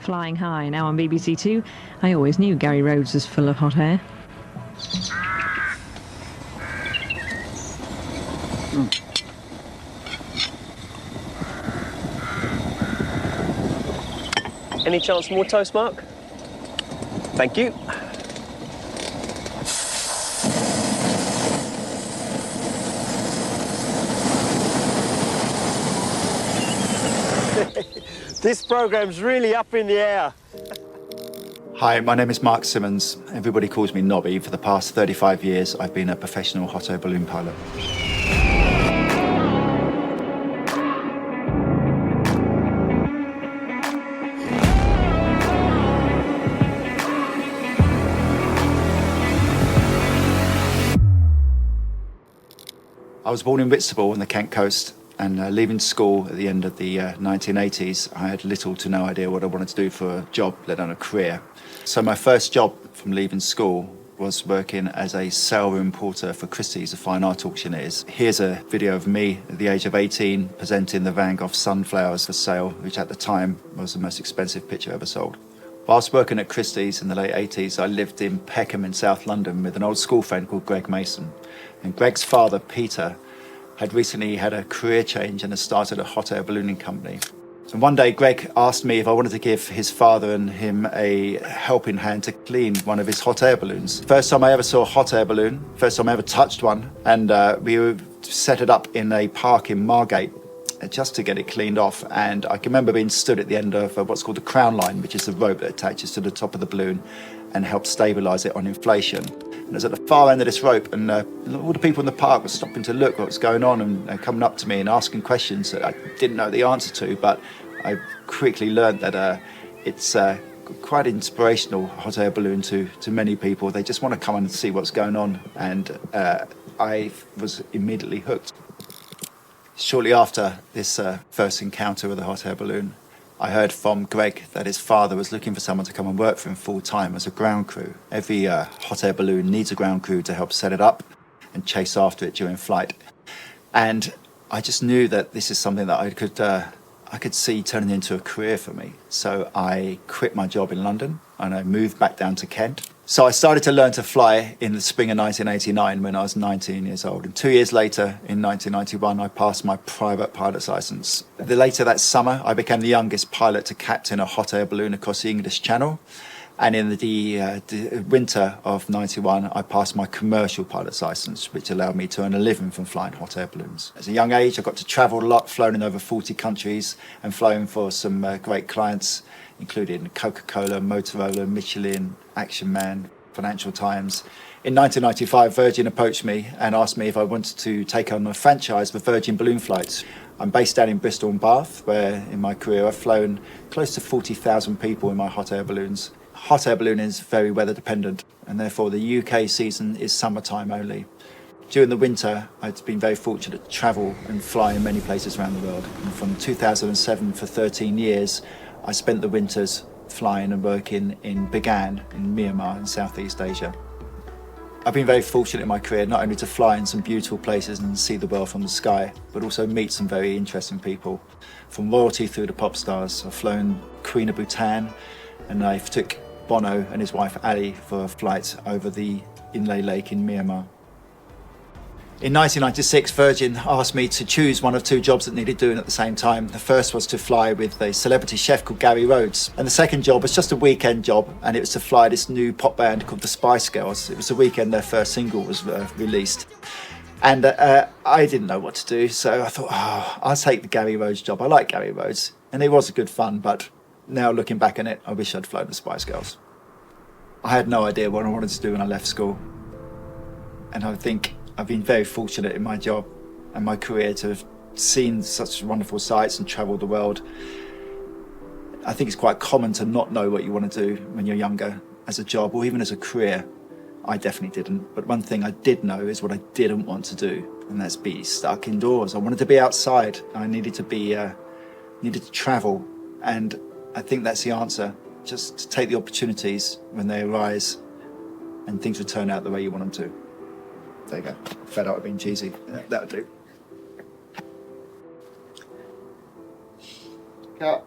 Flying High, now on BBC Two. I always knew Gary Rhodes was full of hot air. Any chance more toast, Mark? Thank you. This programme's really up in the air. Hi, my name is Mark Simmons. Everybody calls me Nobby. For the past 35 years, I've been a professional hot air balloon pilot. I was born in Whitstable on the Kent coast, and leaving school at the end of the 1980s, I had little to no idea what I wanted to do for a job, let alone a career. So my first job from leaving school was working as a sale room porter for Christie's, the fine art auctioneers. Here's a video of me at the age of 18 presenting the Van Gogh Sunflowers for sale, which at the time was the most expensive picture ever sold. Whilst working at Christie's in the late 80s, I lived in Peckham in South London with an old school friend called Greg Mason. And Greg's father, Peter, had recently had a career change and had started a hot air ballooning company. And one day Greg asked me if I wanted to give his father and him a helping hand to clean one of his hot air balloons. First time I ever saw a hot air balloon, first time I ever touched one, and we set it up in a park in Margate just to get it cleaned off. And I can remember being stood at the end of what's called the crown line, which is the rope that attaches to the top of the balloon and helps stabilise it on inflation. And I was at the far end of this rope, and all the people in the park were stopping to look what was going on and coming up to me and asking questions that I didn't know the answer to, but I quickly learned that it's quite inspirational, hot air balloon, to many people. They just want to come and see what's going on, and I was immediately hooked. Shortly after this first encounter with a hot air balloon, I heard from Greg that his father was looking for someone to come and work for him full-time as a ground crew. Every hot air balloon needs a ground crew to help set it up and chase after it during flight. And I just knew that this is something that I could see turning into a career for me. So I quit my job in London and I moved back down to Kent. So I started to learn to fly in the spring of 1989 when I was 19 years old. And 2 years later, in 1991, I passed my private pilot's license. Later that summer, I became the youngest pilot to captain a hot air balloon across the English Channel. And in the winter of 91, I passed my commercial pilot's license, which allowed me to earn a living from flying hot air balloons. At a young age, I got to travel a lot, flown in over 40 countries and flown for some great clients, including Coca-Cola, Motorola, Michelin, Action Man, Financial Times. In 1995, Virgin approached me and asked me if I wanted to take on a franchise for Virgin Balloon Flights. I'm based down in Bristol and Bath, where in my career I've flown close to 40,000 people in my hot air balloons. Hot air balloon is very weather dependent, and therefore the UK season is summertime only. During the winter, I've been very fortunate to travel and fly in many places around the world. And from 2007 for 13 years, I spent the winters flying and working in Bagan in Myanmar in Southeast Asia. I've been very fortunate in my career not only to fly in some beautiful places and see the world from the sky, but also meet some very interesting people. From royalty through to pop stars, I've flown Queen of Bhutan, and I took Bono and his wife Ali for a flight over the Inle Lake in Myanmar. In 1996, Virgin asked me to choose one of two jobs that needed doing at the same time. The first was to fly with a celebrity chef called Gary Rhodes. And the second job was just a weekend job, and it was to fly this new pop band called the Spice Girls. It was the weekend their first single was released. And I didn't know what to do, so I thought, I'll take the Gary Rhodes job. I like Gary Rhodes, and it was good fun, but now looking back on it, I wish I'd flown the Spice Girls. I had no idea what I wanted to do when I left school. And I think I've been very fortunate in my job and my career to have seen such wonderful sights and travelled the world. I think it's quite common to not know what you want to do when you're younger as a job or even as a career. I definitely didn't. But one thing I did know is what I didn't want to do, and that's be stuck indoors. I wanted to be outside. I needed to travel, and I think that's the answer. Just take the opportunities when they arise, and things will turn out the way you want them to. There you go. Fed up with being cheesy. That'll do. Cut.